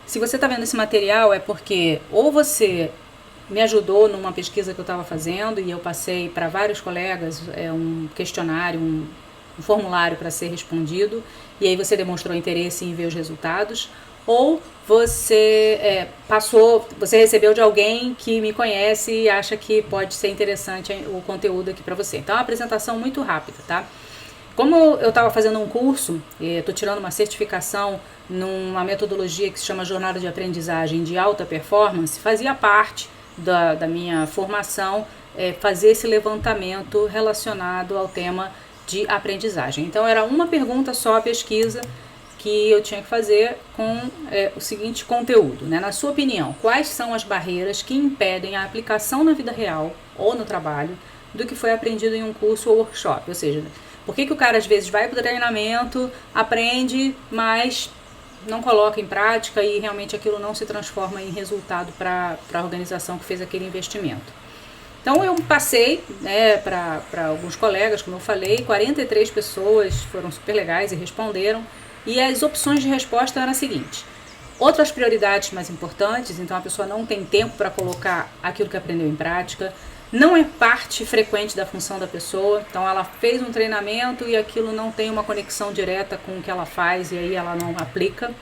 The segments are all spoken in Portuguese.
Se você está vendo esse material é porque ou você me ajudou numa pesquisa que eu estava fazendo e eu passei para vários colegas um questionário, um formulário para ser respondido, e aí você demonstrou interesse em ver os resultados, ou você você recebeu de alguém que me conhece e acha que pode ser interessante o conteúdo aqui para você. Então é uma apresentação muito rápida, tá? Como eu estava fazendo um curso, estou tirando uma certificação numa metodologia que se chama Jornada de Aprendizagem de Alta Performance, fazia parte da minha formação fazer esse levantamento relacionado ao tema de aprendizagem. Então era uma pergunta só a pesquisa que eu tinha que fazer com o seguinte conteúdo, né? Na sua opinião, quais são as barreiras que impedem a aplicação na vida real ou no trabalho do que foi aprendido em um curso ou workshop? Ou seja, por que o cara às vezes vai para o treinamento, aprende, mas não coloca em prática e realmente aquilo não se transforma em resultado para a organização que fez aquele investimento? Então eu passei para alguns colegas, como eu falei, 43 pessoas foram super legais e responderam, e as opções de resposta eram as seguintes: outras prioridades mais importantes, então a pessoa não tem tempo para colocar aquilo que aprendeu em prática, não é parte frequente da função da pessoa, então ela fez um treinamento e aquilo não tem uma conexão direta com o que ela faz e aí ela não aplica.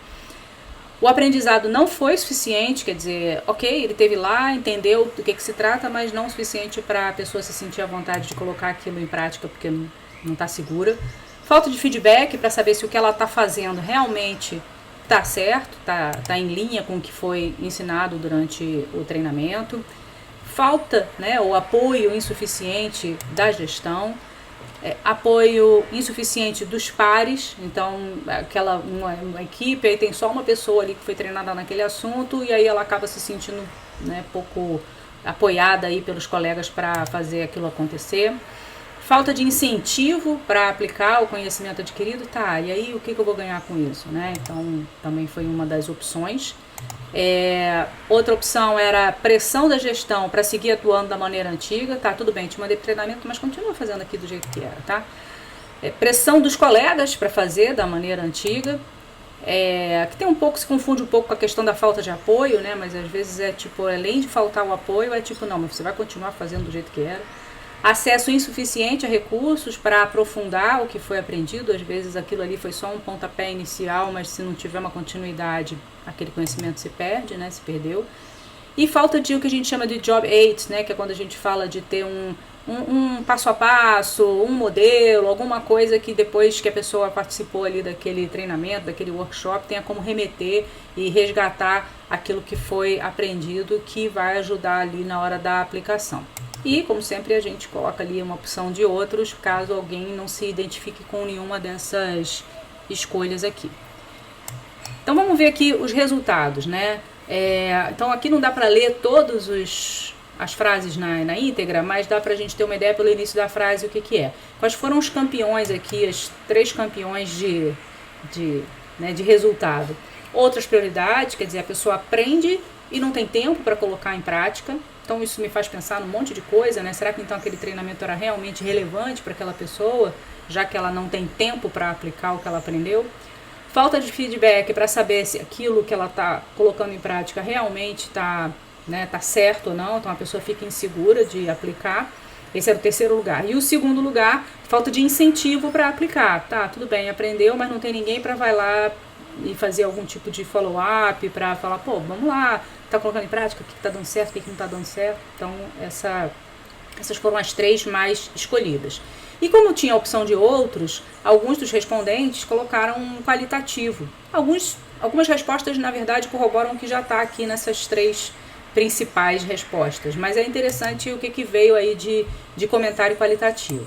O aprendizado não foi suficiente, quer dizer, ok, ele esteve lá, entendeu do que se trata, mas não o suficiente para a pessoa se sentir à vontade de colocar aquilo em prática porque não está segura. Falta de feedback para saber se o que ela está fazendo realmente está certo, está em linha com o que foi ensinado durante o treinamento. Falta, o apoio insuficiente da gestão, apoio insuficiente dos pares, então uma equipe, aí tem só uma pessoa ali que foi treinada naquele assunto e aí ela acaba se sentindo pouco apoiada aí pelos colegas para fazer aquilo acontecer. Falta de incentivo para aplicar o conhecimento adquirido, e aí o que eu vou ganhar com isso, Então também foi uma das opções. Outra opção era pressão da gestão para seguir atuando da maneira antiga, tudo bem, te mandei treinamento, mas continua fazendo aqui do jeito que era, pressão dos colegas para fazer da maneira antiga, que tem se confunde um pouco com a questão da falta de apoio, mas às vezes além de faltar o apoio, não, mas você vai continuar fazendo do jeito que era. Acesso insuficiente a recursos para aprofundar o que foi aprendido, às vezes aquilo ali foi só um pontapé inicial, mas se não tiver uma continuidade, aquele conhecimento se perde, se perdeu. E falta de o que a gente chama de job aids, que é quando a gente fala de ter um passo a passo, um modelo, alguma coisa que depois que a pessoa participou ali daquele treinamento, daquele workshop, tenha como remeter e resgatar aquilo que foi aprendido, que vai ajudar ali na hora da aplicação. E, como sempre, a gente coloca ali uma opção de outros, caso alguém não se identifique com nenhuma dessas escolhas aqui. Então, vamos ver aqui os resultados, Então, aqui não dá para ler todas as frases na íntegra, mas dá para a gente ter uma ideia pelo início da frase o que é. Quais foram os campeões aqui, as 3 campeões de resultado? Outras prioridades, quer dizer, a pessoa aprende e não tem tempo para colocar em prática. Então isso me faz pensar num monte de coisa, Será que então aquele treinamento era realmente relevante para aquela pessoa, já que ela não tem tempo para aplicar o que ela aprendeu? Falta de feedback para saber se aquilo que ela está colocando em prática realmente está certo ou não, então a pessoa fica insegura de aplicar. Esse era o terceiro lugar. E o segundo lugar, falta de incentivo para aplicar. Tudo bem, aprendeu, mas não tem ninguém para vai lá e fazer algum tipo de follow-up para falar, vamos lá, tá colocando em prática, o que tá dando certo, o que não tá dando certo. Então essas foram as 3 mais escolhidas. E como tinha a opção de outros, alguns dos respondentes colocaram um qualitativo. Algumas respostas, na verdade, corroboram o que já está aqui nessas 3 principais respostas, mas é interessante o que veio aí de comentário qualitativo,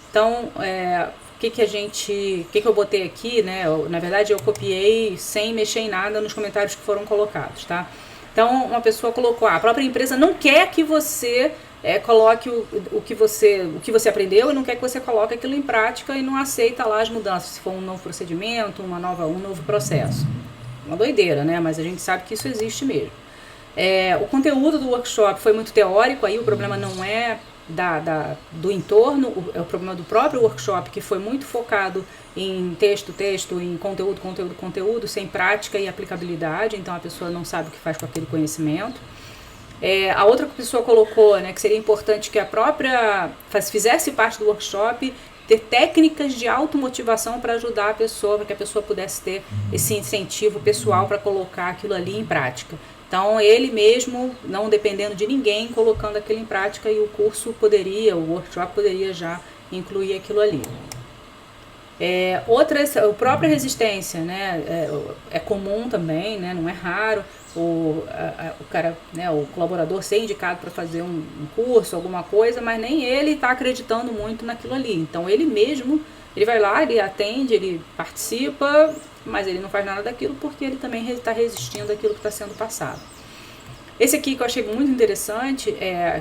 Então, o que eu botei aqui, na verdade eu copiei sem mexer em nada nos comentários que foram colocados, Então uma pessoa colocou, a própria empresa não quer que você coloque o que você aprendeu e não quer que você coloque aquilo em prática e não aceita lá as mudanças, se for um novo procedimento, um novo processo. Uma doideira, mas a gente sabe que isso existe mesmo. O conteúdo do workshop foi muito teórico, aí o problema não é do entorno, é o problema do próprio workshop, que foi muito focado em texto, em conteúdo, sem prática e aplicabilidade, então a pessoa não sabe o que faz com aquele conhecimento. A outra pessoa colocou, né, que seria importante que a própria fizesse parte do workshop, ter técnicas de automotivação para ajudar a pessoa, para que a pessoa pudesse ter esse incentivo pessoal para colocar aquilo ali em prática. Então, ele mesmo, não dependendo de ninguém, colocando aquilo em prática, e o curso o workshop poderia já incluir aquilo ali. A própria resistência, né, é comum também, né, não é raro o cara, né, o colaborador ser indicado para fazer um curso, alguma coisa, mas nem ele está acreditando muito naquilo ali. Então ele mesmo, ele vai lá, ele atende, ele participa, mas ele não faz nada daquilo porque ele também está resistindo àquilo que está sendo passado. Esse aqui que eu achei muito interessante,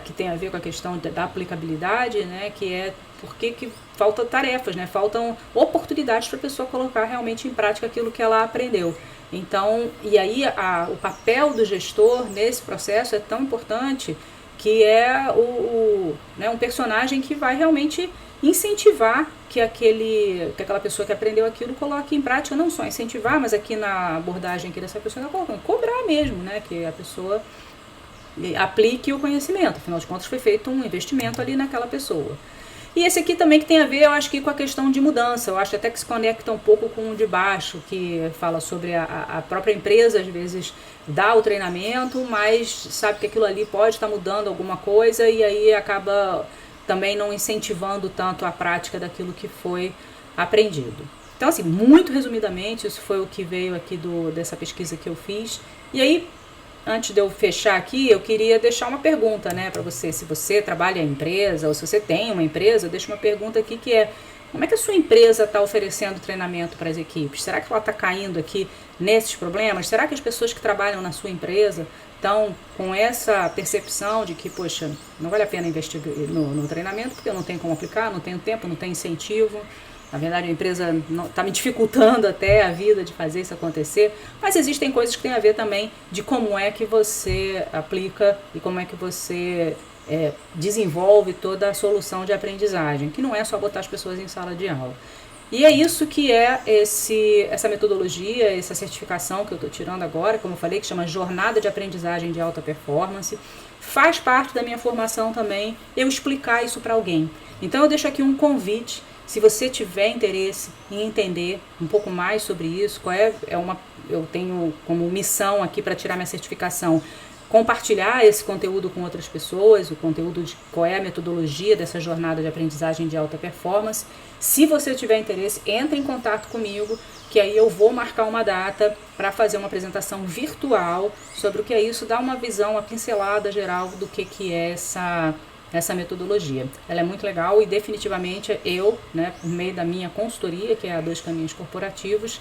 que tem a ver com a questão da aplicabilidade, né, que é porque faltam tarefas, né, faltam oportunidades para a pessoa colocar realmente em prática aquilo que ela aprendeu. Então, e aí o papel do gestor nesse processo é tão importante, que é um personagem que vai realmente incentivar que aquela pessoa que aprendeu aquilo coloque em prática, não só incentivar, mas aqui na abordagem aqui dessa pessoa, cobrar mesmo, né, que a pessoa aplique o conhecimento. Afinal de contas, foi feito um investimento ali naquela pessoa. E esse aqui também que tem a ver, eu acho que com a questão de mudança. Eu acho até que se conecta um pouco com o de baixo, que fala sobre a própria empresa, às vezes, dá o treinamento, mas sabe que aquilo ali pode estar mudando alguma coisa e aí acaba também não incentivando tanto a prática daquilo que foi aprendido. Então, assim, muito resumidamente, isso foi o que veio aqui dessa pesquisa que eu fiz. E aí, antes de eu fechar aqui, eu queria deixar uma pergunta, né, para você. Se você trabalha em empresa ou se você tem uma empresa, eu deixo uma pergunta aqui que é: como é que a sua empresa está oferecendo treinamento para as equipes? Será que ela está caindo aqui nesses problemas? Será que as pessoas que trabalham na sua empresa estão com essa percepção de que, poxa, não vale a pena investir no treinamento porque eu não tenho como aplicar, não tenho tempo, não tenho incentivo? Na verdade, a empresa está me dificultando até a vida de fazer isso acontecer, mas existem coisas que têm a ver também de como é que você aplica e como é que você desenvolve toda a solução de aprendizagem, que não é só botar as pessoas em sala de aula. E é isso que é essa metodologia, essa certificação que eu estou tirando agora, como eu falei, que chama Jornada de Aprendizagem de Alta Performance. Faz parte da minha formação também eu explicar isso para alguém. Então eu deixo aqui um convite. Se você tiver interesse em entender um pouco mais sobre isso, eu tenho como missão aqui para tirar minha certificação, compartilhar esse conteúdo com outras pessoas, o conteúdo de qual é a metodologia dessa jornada de aprendizagem de alta performance. Se você tiver interesse, entre em contato comigo, que aí eu vou marcar uma data para fazer uma apresentação virtual sobre o que é isso, dar uma visão, uma pincelada geral do que é essa metodologia. Ela é muito legal e definitivamente eu, né, por meio da minha consultoria, que é a Dois Caminhos Corporativos,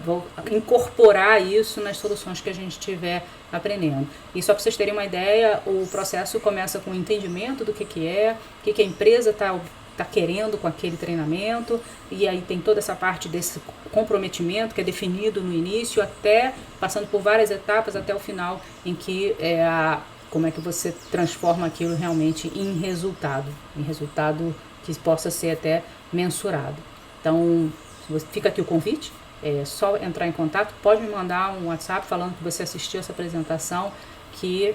vou incorporar isso nas soluções que a gente estiver aprendendo. E só para vocês terem uma ideia, o processo começa com o entendimento do que é, o que a empresa está querendo com aquele treinamento, e aí tem toda essa parte desse comprometimento que é definido no início, até passando por várias etapas até o final, em que como é que você transforma aquilo realmente em resultado que possa ser até mensurado. Então, fica aqui o convite, é só entrar em contato, pode me mandar um WhatsApp falando que você assistiu essa apresentação, que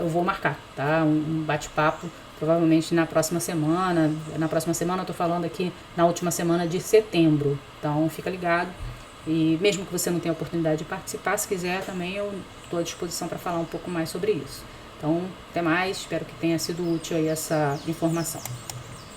eu vou marcar, tá? Um bate-papo, provavelmente na próxima semana. Na próxima semana eu estou falando aqui na última semana de setembro, então fica ligado. E mesmo que você não tenha oportunidade de participar, se quiser também eu estou à disposição para falar um pouco mais sobre isso. Então, até mais, espero que tenha sido útil aí essa informação.